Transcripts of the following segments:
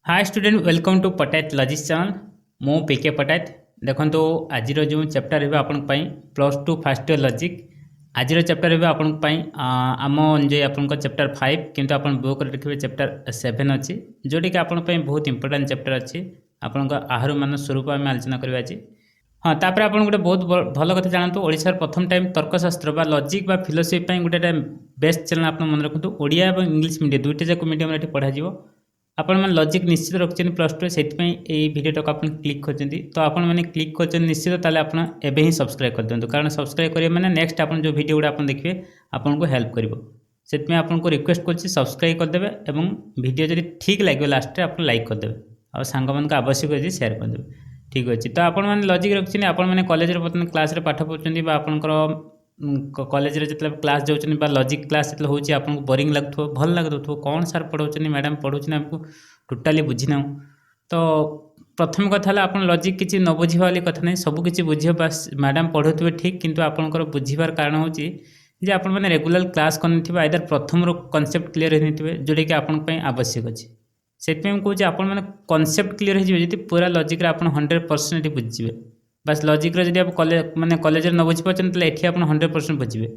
Hi student welcome to Pattayat logics channel मो PK Pattayat देखो आज जो चैप्टर है आपण plus two first year logic आज चैप्टर है आपण आम जो आप चैप्टर 5 किंतु आप बुक देखिए चैप्टर 7 अच्छी जोटी कि आपण बहुत इंपोर्टेंट चैप्टर अच्छी आपण आहार मान स्वरूप आम आलोचना करवा आज हाँ तापर आप गोटे बहुत भल कथा जानतु ओडिशार प्रथम टाइम तर्कशास्त्र बा लॉजिक बा फिलोसफी गोटे बेस्ट चैनल आप मन रखु ओडिया और इंग्लिश मीडियम दुईटा जाक मीडियम ये पढ़ा आपण मैंने लॉजिक निश्चित रखिए प्लस टू से भिडियो आप क्लिक कर तो आपण मैंने क्लिक कर निश्चित ताले आप एवं ही सब्सक्राइब कर दिखाँ कारण सब्सक्राइब करेंगे मैंने नेक्स्ट आप जो भिडियो गुड़ा देखिए आपको हेल्प कर आपको रिक्वेस्ट कर सब्सक्राइब करदे और भिडियो जब ठीक लगे लास्ट आप लाइक करदे और सांग मान आवश्यक अच्छे सेयार करदे ठीक अच्छे तो आपण मैंने लॉजिक रखिए आपण मैंने कॉलेज बर्तमान क्लास पाठ पढ़ुं आपंकर कॉलेज जो क्लास जाऊँ लॉजिक क्लास जो हूँ आपको बोरिंग लगुव भल लगुव कौन सार पढ़ाऊँ मैडम पढ़ाऊँ आमको टोटाली बुझीना तो प्रथम कथा आप लॉजिक किसी न बुझा वाली कथा नहीं सबकि बुझे बास मैडम पढ़ुवे ठीक किंतु आपंकर बुझार कारण हूँ जे आप रेगुलर क्लास कर आइदर प्रथम कॉन्सेप्ट क्लीयर होते जोटा कि आपंप आवश्यक अच्छे से कहूँ आप कॉन्सेप्ट क्लीयर हो पूरा लॉजिक आप 100% बुझे बस लॉजिक जब आप माने कॉलेज न बुझी पार्टी ये आप 100% बुझे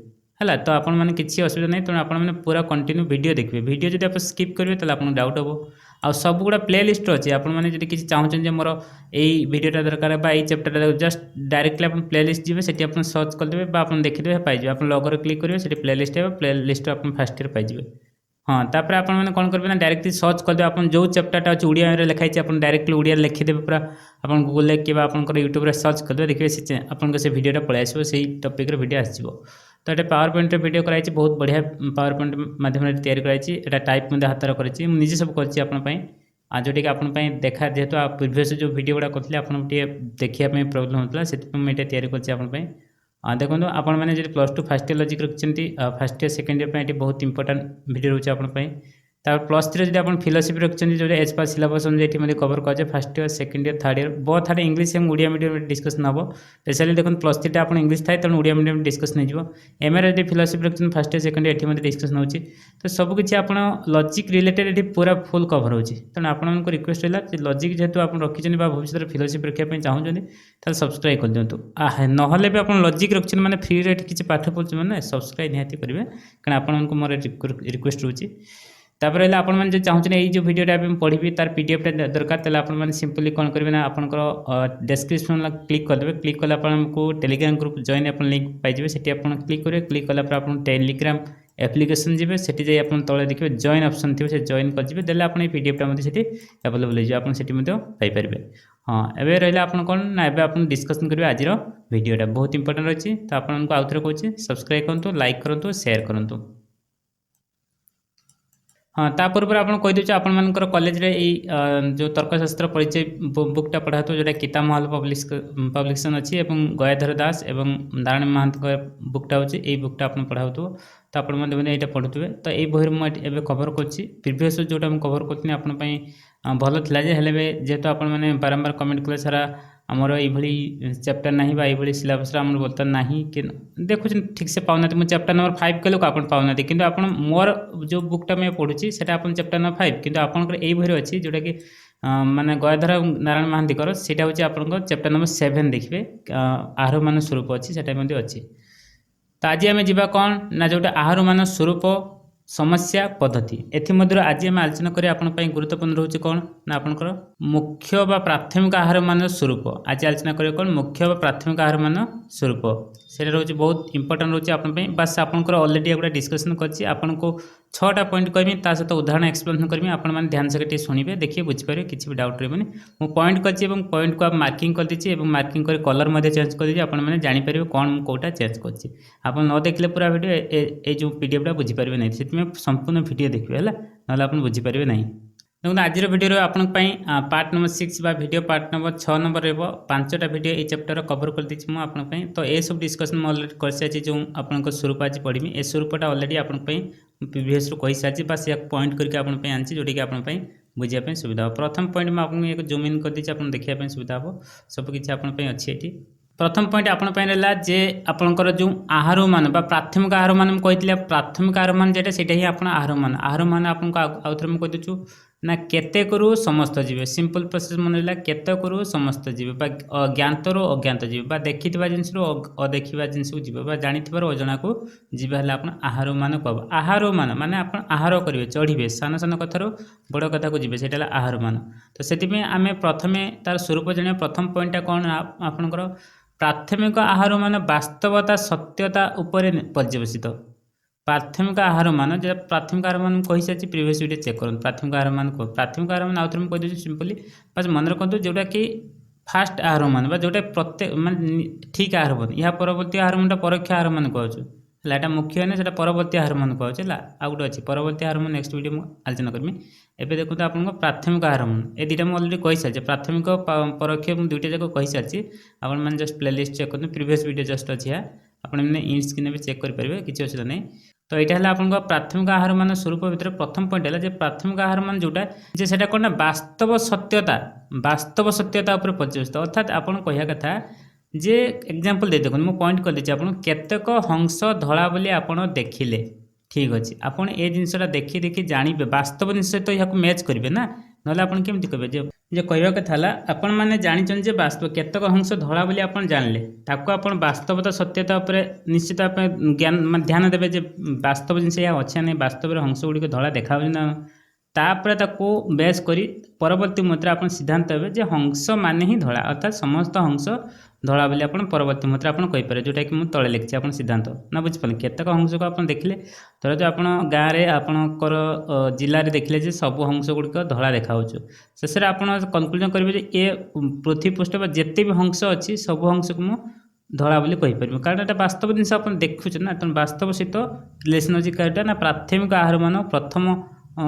है तो आप किसी असुविधा नहीं तेणु आप पूरा कंटिन्यू वीडियो देखिए वीडियो जब आप स्किप करेंगे तो आपको डाउट हम आ सब गुड़ा प्ले लिस्ट अच्छे आपने किसी चाहते मोर यही वीडियोटा दरकार यही चैप्टर जस्ट डायरेक्टली आप प्ले लिस्ट जी से आप सर्च करदे आप देखिए पाइबे आप लॉगर क्लिक करेंगे से प्ले लिस्ट है प्ले लिस्ट आप फर्स्ट ईयर पाइबे हाँ तापर आप कौन करेंगे डायरेक्टली सर्च करदे आप जो चैप्टरटा अच्छे ओडिया लिखाई आप डायरेक्टली ओडिया लिखिदेवे पूरा आप गूगल कि आप यूट्यूब सर्च करदे देखिए आपको से वीडियोटा पलि आसो से टॉपिक वीडियो आसो तो ये पावर पॉइंट वीडियो कराई बहुत बढ़िया पावर पॉइंट माध्यम तैयारी कराई टाइप हाथ कर निजे सब कर जोटी आप देखा जेहेतु आप प्रिवियस जो वीडियो गुड़ा करते आप देखा प्रोब्लेम होता से तैयारी कर देखो आपण मैंने जो plus two first year logic रखिंट फर्स्ट ईयर सेकेंड ईयर ये बहुत इंपोर्टेंट वीडियो रोचे आप प्लस थ्री जो आप फिलोसफी रखिंट जो एज पर सिलेबस अनुसार कवर कर first year second year third year बहुत थारे इंग्लिश और ओडिया मीडियम डिस्कसन हम स्पेशली देखो प्लस थ्री आप इंग्लिश थाए तेणु ओडिया मीडियम डिस्कसन हो एम ए फिलोसफी रखिंट फर्स्ट ईयर सेकेंड ईयर ये डिस्कसन हो तो सबकि आप लॉजिक रिलेटेड ये पूरा फुल कवर हो तेणु आपको रिक्वेस्ट रहा लॉजिक जेहेतु आप रखिंट भविष्य फिलोसफी रखापी चाहते सब्सक्राइब कर दिंतु ना भी आप लॉजिक रखिंट मैंने फ्री रे किसी पाठ पढ़ुचे मैंने सब्सक्राइब निहाती करेंगे कारण आपको मोर रिक्वेस्ट रोचे तापर आपण मैंने जो चाहते हैं जो वीडियोटा पढ़ी तार पीडीएफ दरकार आपने सिंपली कौन करेंगे ना आपंकर डिस्क्रिप्शन क्लिक करदे क्लिक कला आपको टेलीग्राम ग्रुप जॉइन आप लिंक पाइबे से क्लिक करेंगे क्लिक कलापर आप टेलीग्राम एप्लिकेशन जी से आप तले देखिए जॉइन ऑप्शन थी से जॉइन कर देले आप पीडीएफटा अवेलेबल होपारे हाँ एवं रहा आप कौन ना आप डिस्कसन करेंगे आज वीडियोटा बहुत इंपोर्टेंट अच्छी तो आपको आउ थे कहूँ सब्सक्राइब करूँ लाइक करूँ शेयर करूँ हाँ तापूर्व आप कहीदे आपर कॉलेज जो तर्कशास्त्र परिचय बुकटा पढ़ा जोटा किताब महल पब्लिकेशन अच्छी और गयाधर दास और नारायण महांत बुकटा होची यही बुकटा आप पढ़ाऊ तो आप यहाँ पढ़ुवे तो यही बही मुझे कवर कर प्रिवियस जोटा कवर करी आपंपाई भल था जेहेतु आप बारंबार कमेंट कले सारा आमर ये चैप्टर ना ये सिलेबस बर्तमान ना कि देखुं ठीक से पाऊना मुझे चैप्टर नंबर 5 कहलू आप पाऊना कि मोर जो बुकटा मैं पढ़ुची से चैप्टर नंबर 5 कि आपंकर यही बही अच्छी जोटा कि माने गयाधर नारायण महांतीकर सेटा हूँ आप चैप्टर नंबर 7 देखिए आहार मान स्वरूप अच्छी से अच्छी तो आज आम जा कौन ना जोटा आहार मान स्वरूप समस्या पद्धति एमध्य आज आम आलोचना करें आपंपाई गुरुत्वपूर्ण रोचे कौन ना आपंकर मुख्य बा प्राथमिक आहार मान स्वरूप आज आलोचना करें कौन मुख्य बा प्राथमिक आहार मान स्वरूप से रोचे बहुत इंपोर्टेंट रोचे आपंपाई बास आपंकर ऑलरेडी गोटे डिस्कसन करछि आपको 6टा पॉइंट कहमी ता सहित उदाहरण एक्सप्लेन करमी आपण मैंने ध्यान से शुणिबे देखिए बुझीपारे किसी भी डाउट रही मु पॉइंट करछि पॉइंट को आप मार्किंग कर दीजिए मार्किंग कर कलर मध्य चेंज कर दीजिए आपण मैंने जानीपारे कौन कौटा चेंज करछि आप न देखले पूरा वीडियो ए जो पीडीएफटा बुझीपारे नहीं से संपूर्ण वीडियो देखिए है ना आप बुझीपारे नहीं देखो आज वीडियो आपण पार्ट नंबर 6 बा वीडियो पार्ट नंबर 6 नंबर रहा 5टा वीडियो ये चैप्टर कवर कर दीजिए मुझे तो ये सब डिस्कसन मुझे कर सारी जो आप स्वरूप आज पढ़ी ए स्वरूपटा ऑलरेडी आपंपाई प्रीवियस कही सारी बस या पॉइंट करके आपंपाई आनी जोटा कि आपंपाई बुझापी सुविधा हो प्रथम पॉइंट में आपको एक जूम इन कर दीजिए आप देखापी सुविधा हो सबकि आपंपाई अच्छी ये प्रथम पॉइंट आपंपाई रहा जे आपंकर जो आहार मान प्राथमिक आहार मान कही प्राथमिक आहार मान जेटा से ही आप आहार मान आपको आउ थे कहीदे ना केतेकरू समस्त जीवे सिंपल प्रोसेस मन रहा केतेकरू समस्त जीवे बा ज्ञातरू अज्ञात जीवे बा देखिथिबा जिनिस रु अदेखिबा जिनिस को जीवे बा जानिथिबार अजणा को जीवे हला आपण आहार मान कहब आहार मान माने आपण आहार करिवे चढ़िबे सान सान कथारो बड़ कथा को जीवे सेटा आहार मान तो सेतिमे आमे प्रथमे तार स्वरूप जणे प्रथम पॉइंटटा कोन आपनकर प्राथमिक आहार मान वास्तवता सत्यता उपरे पर्यवसित प्राथमिक आहार मान जो प्राथमिक आहार मान कही सारी प्रिवियस वीडियो चेक करूँ प्राथमिक आहार मान कह प्राथमिक आहार मान आउे मुझे कहीदे सिंपली बस मन रखु जोटा कि फास्ट आहार मान जोटा प्रत्येक माने ठीक आहार मान या परवर्ती आहार मान परोक्ष आहार मान कहूँ है मुख्य है से परवर्ती आहार मान कहूँ आउ गोटे अच्छी परवर्ती आहार मान नेक्स्ट वीडियो आलोचना करमी एवं देखो आप प्राथमिक आहार मान ये दुटा मुझे अलरेडी कही सारी प्राथमिक परोक्ष मुझे दुईटा जाक कही सारी आप जस्ट प्लेलिस्ट चेक करें प्रिवियस वीडियो जस्ट अच्छी आपने इन स्क्रीन भी चेक करेंगे किसी असुविधा नहीं तो यहाँ है आपन प्राथमिक आहार मान स्वरूप भितर प्रथम पॉइंट है प्राथमिक आहार मान जोटा जे सेटा कौन वास्तव सत्यता उपर पर्यवसित अर्थात आपन कहया कथा जे एग्जांपल दे देखो मुझे पॉइंट कर देछि आपन केतेक हंस धला बोली आपन देखिले ठीक अच्छे आपन ए जिनसटा देखी देखी जानवे वास्तव जिनस तो यहाँ मैच करेंगे ना ना आपन केमती कहे जे कहवा कथा है आपण मैंने जानी जे वास्तव केतक हंस धला बोली आपन जानले ताको आपन वास्तवता सत्यता उपरे निश्चित ज्ञान ध्यान देवे जे वास्तव जिनस या अच्छे नहीं वास्तव हंस गुड़िक धला देखा ना तापर ताको बेस करी परवर्ती मुद्रा आपन सिद्धांत हे जे हंस माने ही धला अर्थात समस्त हंस धला बोली आपन परवर्ती मुद्रा आपन कहि पारे जोटा कि मु तळे लिखछि आपन सिद्धांत ना बुझि पाले केतक हंस को आपन देखले तर जो आपन गाँव रे आपनकर जिल्ला रे देखले जे सब हंस गुड़िक धला देखा होछु शेष आपन कंक्लूजन करिवे जे ए पृथ्वी पृष्ठ पर जेते भी हंस अछि सब हंस को मु धला बोली कहि पारिबो कारण एटा वास्तव जिनस आपन देखुछ ना त वास्तव सहित रिलेशन अछि काटा ना प्राथमिक आहार मान प्रथम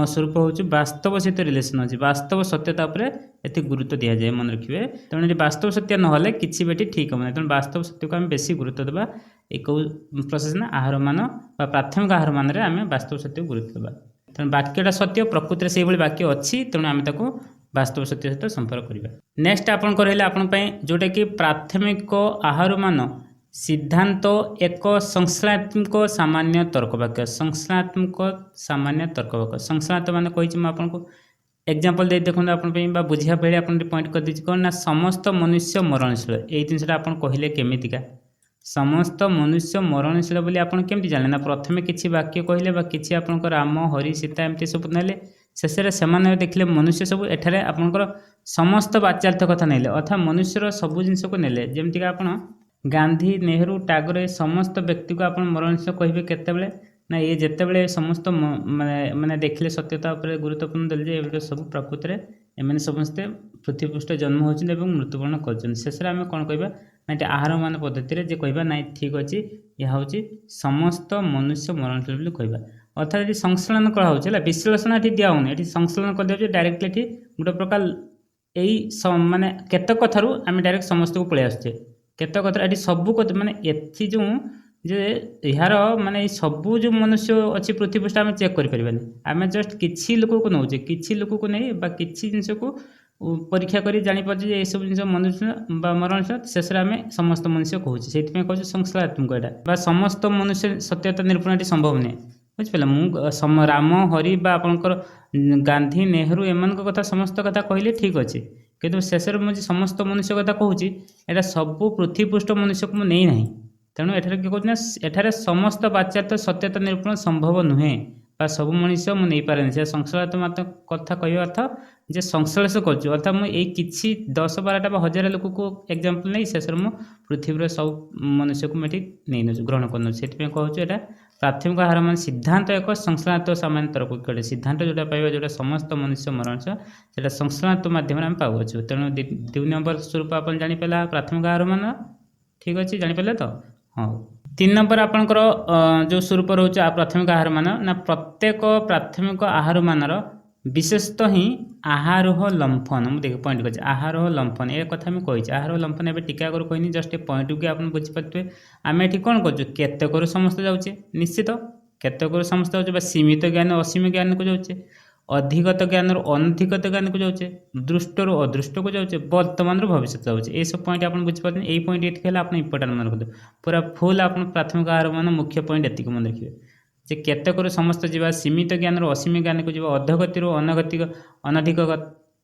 स्वरूप हूँ वास्तव सहित रिलेशन अच्छी वास्तव सत्यता एत गुरुत्व दि जाए मन रखिए तेणु ये वास्तव सत्य ना कि बेटी ठीक हम तेणु वास्तव सत्य को आम बेसी गुरुत्व देवा एक प्रोसेस ना आहार मान प्राथमिक आहार मान आम वास्तव सत्य गुरुत्व देवा तेणु वाक्यटा सत्य प्रकृति से वाक्य अच्छी तेणु आम वास्तव सत्य सहित संपर्क करवा नेक्स्ट आपन रहा आपण जोटा कि प्राथमिक आहार मान सिद्धांत एक संश्लेषणात्मक सामान्य तर्क वाक्य संश्लेषणात्मक सामान्य तर्क वाक्य संश्लेषणात्मक मान कही आपको एग्जांपल दे देखो आप बुझा भाई आप पॉइंट कर दीजिए कौन ना समस्त मनुष्य मरणशील यही जिनसा आप कहले केमितिका समस्त मनुष्य मरणशील बोली आप केमती जाने ना प्रथम किसी वाक्य कहले किसी आप राम हरि सीता एमती सब ना शेष से देखले मनुष्य सब एठारे आपंकर समस्त वाच्यार्थ कथा नहीं अर्थात मनुष्यर सब जिनस को नेले जमीक आप गांधी नेहरू टागोर समस्त व्यक्ति को आप मरणशील कहे केतबेले ना ये जितेबले समस्त माने देखले सत्यता उपर गुरुत्वपूर्ण देले जे सब प्रकृति में एम समस्ते पृथ्वी पृष्ठ जन्म होती मृत्युवरण कर शेष आम कौन कहवा ना आहार मान पद्धति जे कहवा ना ठीक अच्छे यह हूँ समस्त मनुष्य मरणशील कहवा अर्थात ये संश्लेषण कराला विश्लेषण ये दिखाऊनी ये संश्लेषण कर दिया डायरेक्टली गोटे प्रकार यही माने केतक कथारू आम डायरेक्ट समस्त को पलि आसुचे केतक कथा ये सब माने एथि जो जे यार माने सबू जो मनुष्य अच्छी पृथ्वी पृष्ठ आम चेक करें आम जस्ट किसी लोक को नौचे किसी लोक को नहीं किसी जिनस को परीक्षा कर जापर ये सब जिन मनुष्य मरणशील शेष आम समस्त मनुष्य कहूँ से कहूँ संश्लेषणात्मक यहाँ समस्त मनुष्य सत्यता निरूपण ये संभव नहीं बुझिपारे मु राम हरि आपंकर गांधी नेहरू एम कथा समस्त कथा कहले ठीक अच्छे किंतु शेष मुझे समस्त मनुष्य कथा कहूँ यहाँ सब पृथ्वी पृष्ठ मनुष्य को नहीं ना तेणु एठारे किए कहना एठारे समस्त वाच्यार्थ सत्यता निरूपण संभव नुहे सब मनुष्य मुझे पारे से संश्लेषणात्मक कथा कह अर्थ जे संश्लेष कर अर्थात मुझे किसी 10-12टा 1000 लोक को एग्जांपल नहीं शेष मु पृथ्वी सब मनुष्य को मुझे नहीं नौ ग्रहण कर से कहूँ यहाँ प्राथमिक आहार मान सिद्धांत एक संश्लेषणात्मक सामान्य तर्क कटे सिद्धांत जोटा पाइबा जोटा समस्त मनुष्य मरणशील से संश्लेषणात्मक माध्यम आम पाऊँ तेणु 2 नंबर स्वरूप आप जानीपारा प्राथमिक आहार मान ठीक अच्छे जानीपारे तो हाँ 3 नंबर आपंकर जो स्वरूप रोचे प्राथमिक आहार मान ना प्रत्येक प्राथमिक आहार मानर विशेषतः ही आहारोह लंफन मुझे देख पॉइंट कर आहारोह लंफन ये कथा मुझे कही आहारोह लंफन ए टीका कर कहनी जस्ट पॉइंट को आप बुझीपारे आम ये कौन कर समस्त जाऊे निश्चित केतक समस्त जाऊे सीमित ज्ञान असीम ज्ञान को जाऊे अधिगत ज्ञान अनधिगत ज्ञान को जाऊे दृष्ट रू अदृष्ट को जाऊे वर्तमान भविष्य जाऊे ये सब पॉइंट आप बुझीपारे यही पॉइंट ये आप इंपोर्टाट मन रखते पूरा फुल आप प्राथमिक आहार मान मुख्य पॉइंट एति मन रखिए जे केतकरू समस्त जीवा सीमित ज्ञान असीम ज्ञान को जीवा अधगति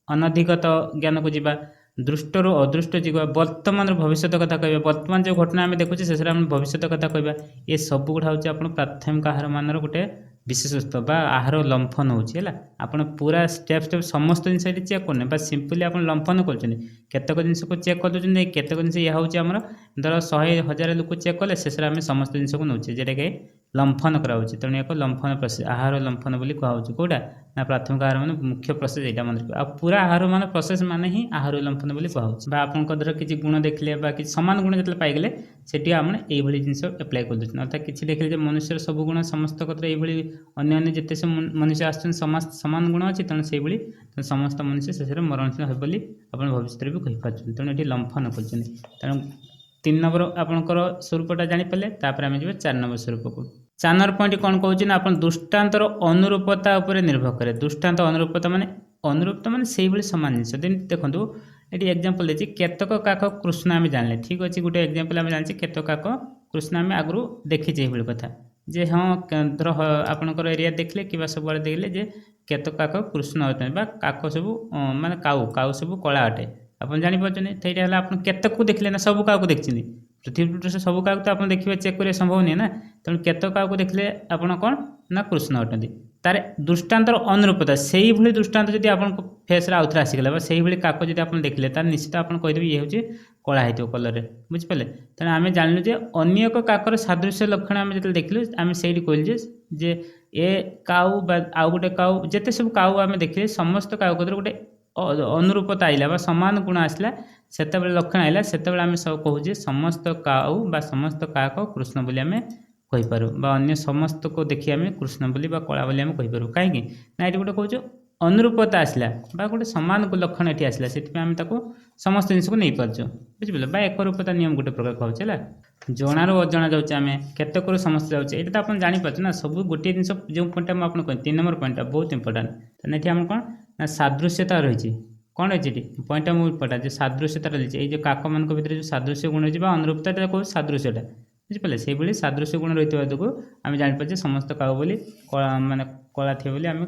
अनधिगत ज्ञान को जीवा दृष्टरू अदृष्ट जीवा वर्तमान भविष्य कथा कहवा वर्तमान जो घटना आम देखुचे शेष आम भविष्य कथा कहवा ये सब गुड़ा हूँ आप प्राथमिक आहार मान गोटे विशेषत्व बा आहार लंफन होगा आपड़ पूरा स्टेप स्टेप समस्त जिन चेक करने बस सिंपली आप लंफन करतक जिन को चेक कर दूसरे केतक जिन यह हूँ आम धर 100,000 लोक चेक कले शेष आम समस्त जिन को नौचे जोटा कि लंफन कराऊँ तेणु एक लंफन प्रोसेस आहार लंफन बोली कहूँ कौटा ना प्राथमिक आहार मान मुख्य प्रोसेस यहाँ मन रखिए आ पूरा आहार मान प्रोसेस मान ही आहार लंफन बोली कहूँ आपंक धर किसी गुण देखले कि सामान गुण जो पाइगले से आम ये जिन एप्लाय कर दूसरे अर्थात किसी देखले मनुष्य सब गुण समस्त ये अन्य जिते सब मनुष्य आसान गुण अच्छी तेणु से समस्त मनुष्य शेष मरणशील हे बोली आप भविष्य भी कहीपर तेणु ये लंफन कर तेणु 3 नंबर आपंकर स्वरूपटा जापारे तापर आम जी 4 नंबर स्वरूप को 4 नंबर पॉइंट कौन कहूँ आप दृष्टान्तर अनुरूपता उपर निर्भर करे दृष्टान्त अनुरूपता माने से सामान जिन देखो ये एग्जांपल देती केतक काक कृष्ण आम जाने ठीक अच्छे गोटे एग्जांपल आम जाने केतक काक कृष्ण आम आगु देखीचे ये कथा जे हाँ धर आपंकर एरिया देखले कि सब देखले जे केतक काक कृष्ण अटन काक सब माने काऊ सब कला अटे आप जापारे आप केतक को देखले ना सब क्या देखते पृथ्वी पृष्ठ सब क्या तो आप देखिए चेक करिया संभव नहीं ना तेणु केतक क्या देखले आप कौन ना कृष्ण अटंती तार दृष्टान्तर अनुरूपता से ही भली दृष्टान्त जब आप फेस आउ थे आसीगला से ही काक जब आप देखले तार निश्चित आप कहीदेवी ये हूँ कला हो कलर बुझिपारे तेणु आम जानलु जे अन्य एक काकर सादृश्य लक्षण आम जो देखलु आम से कहलु जे ए काऊ आउ गोटे काऊ जिते सब काऊ आम देखिले समस्त काऊ गोटे अनुरूपता आइला सामान गुण आसला से लक्षण आइला से आम सब कहूँ समस्त काऊ बा समस्त काक कृष्ण बोली आम कहीपर अन्य समस्त को देखिए आम कृष्ण बोली कला बोली आम कहीपर कहीं ना ये गोटे कहूँ अनुरूपता आसला गोटे सामान लक्षण ये आसला से आम समस्त जिन को नहीं पार्छ बुझिपारे एक रूपता नियम गोटे प्रकार कहूँ है जणार अजणा जाऊे आम केतक समस्त जाऊे ये तो आप जापार ना सब गोटे जिन जो पॉइंट मुझे कह 3 नंबर पॉइंट बहुत इंपोर्टाट तेनाली ये कौन ना सादृश्यता रही कौन रही पॉइंट मुझे इंपोर्टाट जो सादृश्यता रही जो काक मान भर जो सादृश्य गुण रही अनुरूपता कौन सादृश्यटा बुझिपारे से भाई सादृश्य गुण रही हेतु आम जापारे समस्त काऊ बोली माने कला थे बोली आम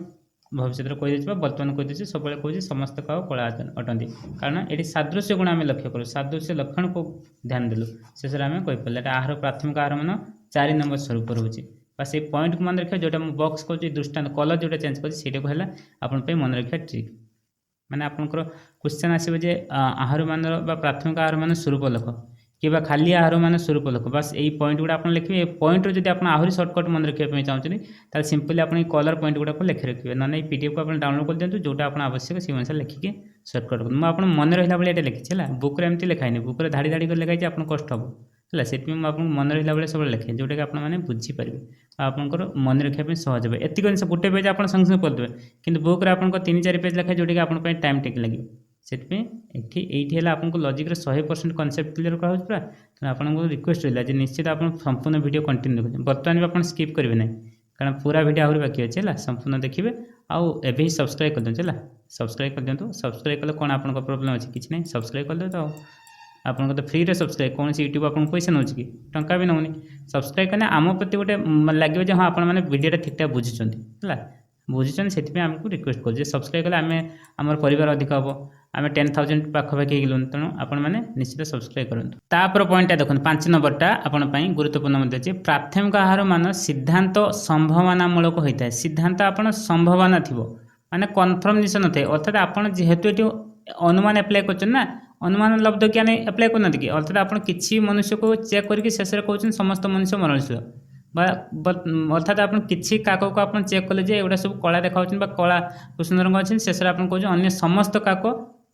भविष्य कहीदे बर्तमान कहीदे सब कहूँ समस्त काऊ कला अटंती कारण ये सादृश्य गुण आम लक्ष्य करूँ सादृश्य लक्षण को ध्यान देलु शेष आम कहीपर आहार प्राथमिक आहार मान 4 नंबर स्वरूप रोचे बस ये पॉइंट को मन रखिए जोटा बॉक्स कहूँ दृष्टान्त कलर जोटा चेंज कर आपंप मन रखा ट्रिक माने आपंकर क्वेश्चन आसो आहार मान प्राथमिक आहार मान स्वरूप लख कि खाली आहार मान स्वरूप लख बस यही पॉइंट गुड़ा आप लिखे पॉइंट जब आप आहरी सर्टकट मन रखापी चाहते सिंपली आप कलर पॉइंट गुड़ा लिखि रखिए ना पीडीएफ को आप डाउनलोड कर दिखाँ जोटा आप आवश्यक से अनुसार लिखिके सर्टकट कर मुझे मन रहा भाई ये लिखी है बुक्रे एमती लिखाई बुक्रे धाड़ी धाड़ी कर लिखाई आप कष्ट हम है से आपको मन रहा भाई सब लिखे जोटा कि आपने बुझीपारे आपंकर मन रखापी सहज हे एतिक जिन गोटे पेज आप संगे संगे करदे कि बुक्रे आप 3-4 पेज लिखाई जोटा कि आपको टाइम टेक लगे से ये आपको लॉजिक 100% कॉन्सेप्ट क्लियर कराऊँ पूरा तो आपको रिक्वेस्ट रहा है निश्चित आप संपूर्ण वीडियो कंटिन्यू देखते बर्तमान भी आप स्किप करेंगे ना कारण पूरा वीडियो आहरी बाकी अच्छे है संपूर्ण देखिए आउ एवं सब्सक्राइब कर दिखाँ सब्सक्राइब कर दिखाँ सब्सक्राइब कले कौन आप प्रोब्लेम अच्छी किसी ना सब्सक्राइब कर दे आपको तो फ्री रे सब्सक्राइब कौन यूट्यूब आपको पैसा नौ कि टंका भी नौनी सब्सक्राइब करने आम प्रति गोटे लगे हाँ आपने वीडियो ठीक ठाक बुझुंट है बुझुं से आमको रिक्वेस्ट कर सब्सक्राइब कले आम आम परिवार अधिक हम आम 10,000 पाखापाखि गलुन तेणु आपण मैंने निश्चित सब्सक्राइब करूँ तापर पॉइंटा देखो 5 नंबरटा आपंपाई गुरुत्वपूर्ण अच्छे प्राथमिक आहार मान सिद्धांत संभावनामूलक होता है सिद्धांत आप संभावना थी माने कन्फर्म जिस न थे अर्थात आप जेहेतु ये अनुमान एप्लाय कर अनुमान लब्ध ज्ञान एप्लाय करना कि अर्थात आप किसी मनुष्य को चेक करके शेष कहते समस्त मनुष्य मरणशील अर्थात आप किसी काक को आप चेक कले एगुड़ा सब कला देखा कला कृष्ण रंग अच्छे शेष आप कहे अन्य समस्त काक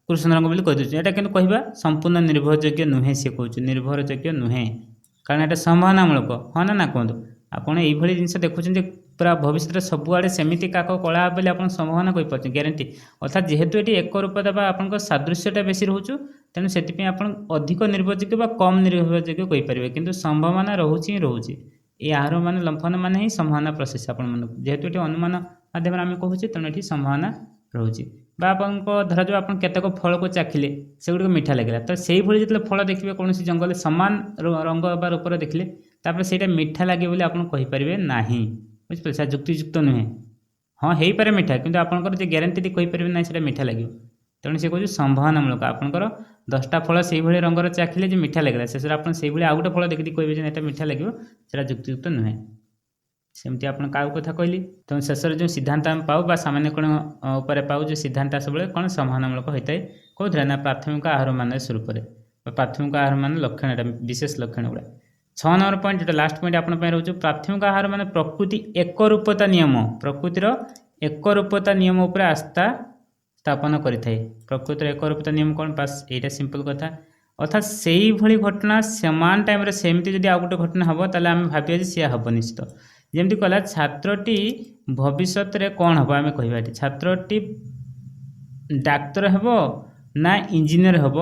कृष्ण रंग बोली कहीदे यहाँ कि कहवा संपूर्ण निर्भरयोग्य नुहे सी कहूँ निर्भरयोग्य नुहे कारण यहाँ संभावनामूलक हाँ ना कहतु आपड़ ये जिन देखुं पूरा भविष्य सबुआड़े सेमती काक कला बोली आप संभावना कहीपर ग्यारंटी अर्थात जेहेतु ये एक रूपता आप सादृश्यटा बेसी रोचु तेणु से आप अधिक निर्भरयोग्य कम निर्भरयोग्य कहीपर कि संभावना रोचे रोचे ये आहार मान लंफन मान ही संभावना प्रोसेस आप जेहेतु ये अनुमान माध्यम आम कहूँ तेणु ये संभावना रोचे धर जो आप केतक फल को चाखिले से गुड़ मीठा लगे तो से जो फल देखिए कौन जंगल सामान रंग रूप देखिले से मीठा लगे बोली आप कहीपर ना बुझिपारे से जुक्तियुक्त नुहे हाँ हो पारे मीठा किंतु आपंकर जो ग्यारंटी कहीपर ना से मीठा लगे तेणु सी कहे संभावनामूलक आपंकर 10टा फल से रंगर चाखिले जो मीठा लगे शेष आप से आउ गोटे फल देखिए कहे ये मीठा लगे से जुक्तियुक्त नुहे सेमती आप क्या कथा कहली तेणु शेष जो सिद्धांत आम पाऊ सामान्य कण उपर पाऊ जो सिद्धांत सब कौन संभावनामूलक होता है कौन ना प्राथमिक आहार मान स्वरूप प्राथमिक आहार मान लक्षण विशेष लक्षण गुड़ा 6 नंबर पॉइंट जो लास्ट पॉइंट आप रोचे प्राथमिक आहार मान प्रकृति एक रूपता नियम प्रकृतिर एक रूपता नियम उपर आस्था स्थापन करें प्रकृतिर एक रूपता नियम कौन पास यहीटा सिंपल कथा अर्थात से ही घटना समान टाइम सेमती जब आउ गोटे घटना हम ताल आम भाविया सी हम निश्चित जमी कहला छात्रटी भविष्य में कौन हम आम कह छात्रटी डाक्तर हेब ना इंजीनियर हेब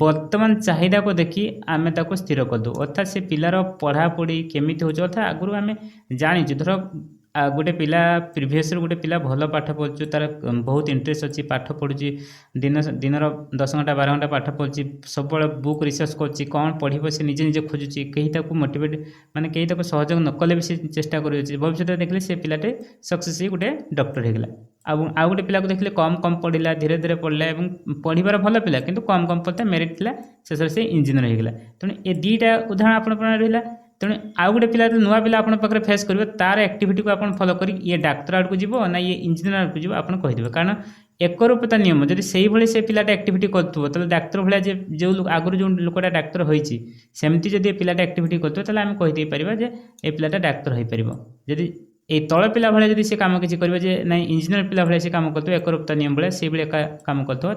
वर्तमान चाहिदा को देखी आमे ताको स्थिर करदे अर्थात से पिलार पढ़ापढ़ी केमी हो अर्थात आगुरी आम जानी धर गोटे पिला प्रिवियस गोटे पिला भल पाठ पढ़ु तार बहुत इंटरेस्ट अच्छी पाठ पढ़ुची दिन 10 घंटा 12 घंटा पाठ पढ़ुची सब बुक रिसर्च कर कौन पढ़ से निजे निजे खोजुची कहीं मोटिवेट माने कहीं सहयोग न कले भी से चेष्टा कर भविष्य देखले से पिलाटे सक्सेस गोटे डॉक्टर होगला आउ गोटे पिला को देखले कम कम पढ़ला धीरे धीरे पढ़ला पढ़ार भल पिला किंतु कम कम पढ़ता मेरिट थिला शेष से इंजीनियर होगला तेणु ये दुईटा उदाहरण आपण रहा तेणु आउ गोटे पिला नुआ पिला आपन पाखे फेस करेंगे तार एक्टिविटी को आप फॉलो कर ये डाक्तर आड़ को जीव ना ये इंजीनियर आड़ को जीव आप कहीदेवे कारण एक रूपता नियम जब से भाई से पिलाटा एक्टिविटी करें डाक्तर भाया जो आगुरी जो लोकटा डाक्तर होती सेमती जब पिलाटा एक्टिविटी करें आम कहीदे पारा जे ये पिलाटा डाक्तर हो पार जदि ये तल पिला भाया जब से कम किसी करेंगे ना इंजीनियर पिला भाया से कम कर एक रूपता नियम भाया से भाई कम कर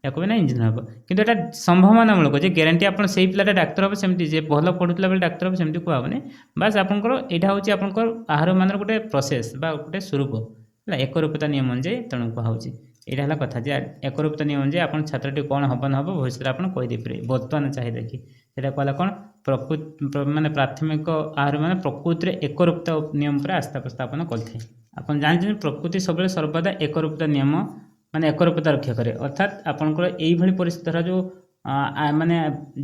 या ना इंजीनियर हम किंतु एटा संभावनामूलक जो ग्यारंटी आप पिलाटा डाक्तर हम सेमती भल पढ़ुला बेले डाक्तर हम सेमती कहबनी बास आपंकर यहाँ हूँ आपंकर आहार मान गोटे प्रोसेस गोटे स्वरूप है एक रूपता नियम अनुଯାयी तेणु कहुच्छी यहाँ है कथा जे एक रूपता नियम अनुଯାयी आप छात्रटी कौन हम न हम भविष्य में आप कहीदे पारे बर्तमान चाहिए देखिए सेटा कहला कौन प्रकृति माने प्राथमिक आहार मान प्रकृति एक रूपता नियम पर आस्था प्रस्थापन करते आप जानते प्रकृति सब सर्वदा एक रूपता नियम माने एक रूपता रक्षा करे अर्थात आपंकर यही परिस्थिति धर जो माने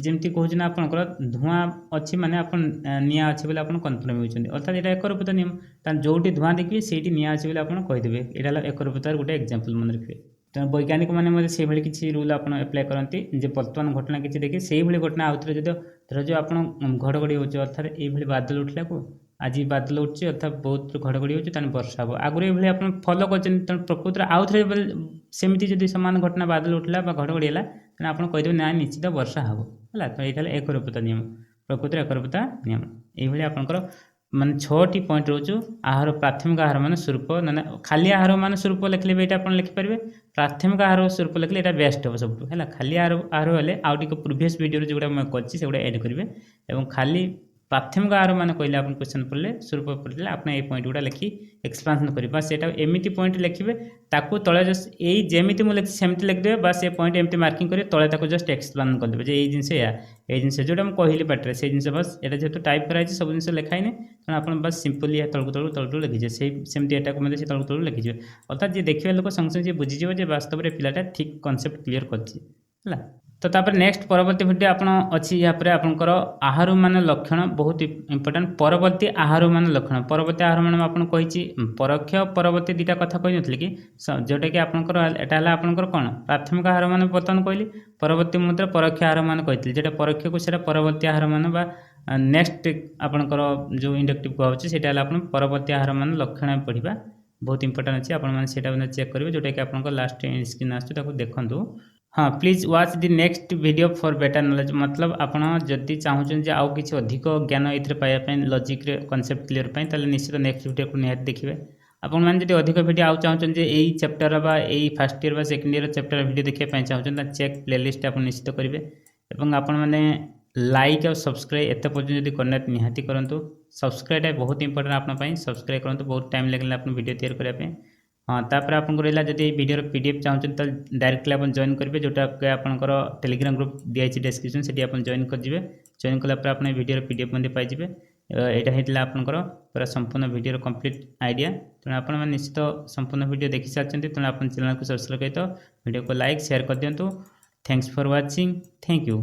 जमती कहूँ ना आपंकर धूआं अच्छी माने आप निआ अच्छी बोले आप कन्फर्म होती अर्थात यहाँ एक रूपता नियम जो धूआं देखिए से निआ अच्छी बोले आप कहीदेवे यहाँ एक रूपतार गोटे एक्जाम्पल मन रखिए तेणु वैज्ञानिक मैंने से किसी रूल आप एप्लाय करती वर्तमान घटना किसी देखिए से घटना आउ थे जो धर जो आप घड़घड़ी हो अर्थात ये बादल उठला को आज बादल उठे अर्थात बहुत घड़घड़ी हो वर्षा हम आगुरी ये आप फलो कर प्रकृति आउ थे सेमती जब सामान घटना बादल उठला घड़घड़ी है तेना आप कहीदेवे ना निश्चित वर्षा हम है तो यहाँ एक रूपता नियम प्रकृति एक रूपता नियम ये आपंकर मान 6टी पॉइंट रोचु आहार प्राथमिक आहार मान स्वरूप ना खाली आहार मान स्वरूप लिखले भी आप लिखिपारे प्राथमिक आहार स्वरूप लिखले यहाँ बेस्ट हम सब है खाली आहार हेल्ले आउ टे प्रिवियस वीडियो जोड़ा मैं कर एड करेंगे खाली प्राथमिक आहार मान कहले आप क्वेश्चन पढ़ले स्वरूप पढ़ले आप पॉइंट गुड़ा लिखी एक्सपांशन करेंगे बस ये एमती पॉइंट लिखे ताकू तले जस्ट यही जमीती मुझे सेमती लिखिदेवे बस ये पॉइंट एमती मार्किंग करेंगे तले जस्ट एक्सप्लेन करदे ये जिनस या जिनस जोटा मुझे कहली पाटे से जिन बस यहाँ जेहतु टाइप कराई सब जिन लिखाई तेना आप बस सिंपली तलू तलू तलू तलू लिखिजे सेमती यहाँ से तलू तलू लिखिजे अर्थात जी देखिए लोक संगे संगे बुझीजे वास्तव में पिलाटा ठीक कॉन्सेप्ट क्लीयर कर तो तापर नेक्स्ट परवर्ती भिडियो आपन अच्छी यहाँ पर आपंकर आहार मान लक्षण बहुत इंपोर्टेंट परवर्ती आहार मान लक्षण परवर्ती आहार मान आपन कही परोक्ष परवर्ती दुटा कथा कही नी कि जोटा कि आपंकर यहाँ आपंकर कौन प्राथमिक आहार मान बर्तमान कहली परवर्ती मुद्रा परोक्ष आहार मान कही जोटा परोक्ष को सीटा परवर्ती आहार मान नेक्स्ट आपंकर जो इंडक्टिव कहूँ से परवर्ती आहार मान लक्षण पढ़ा बहुत इंपोर्टेंट अच्छे आप चेक करेंगे जोटा कि आप लास्ट स्क्रीन आसो देखूँ हाँ please watch the next video for better knowledge मतलब आपड़ जदि चाहूँ आउ कि अधिक ज्ञान ये पाइबापी लॉजिक कॉन्सेप्ट क्लियर ताले निश्चित नेक्स्ट वीडियो को निहाती देखिए आपण मैंने जब अधिक वीडियो आउ चाहते यही चैप्टर बा यही फर्स्ट ईयर बा सेकेंड ईयर चैप्टर वीडियो देखिए चाहते चेक प्लेलिस्ट आप निश्चित करेंगे और आपण मैंने लाइक और सब्सक्राइब एत पर्यटन जब करना निहाती करूँ सब्सक्राइब बहुत इंपोर्टेंट आपन सब्सक्राइब करूँ बहुत टाइम लगे आप वीडियो तैयार करने हाँ तापर आपको रहा जब वीडियो पीडीएफ चाहते तो डायरेक्टली आप जॉइन करेंगे जोटा आपंकर टेलीग्राम ग्रुप दिखाई डिस्क्रिप्शन से आप जॉइन करेंगे जॉइन कलापर आप वीडियो पीडीएफ मध्य पाइबे यहाँ होता आपंकर पूरा संपूर्ण वीडियो कंप्लीट आइडिया तेणु आप निश्चित संपूर्ण वीडियो देखी सारी तेणु आप चैनल को सब्सक्राइब कर वीडियो को लाइक शेयर कर दिंतु thanks for watching thank you.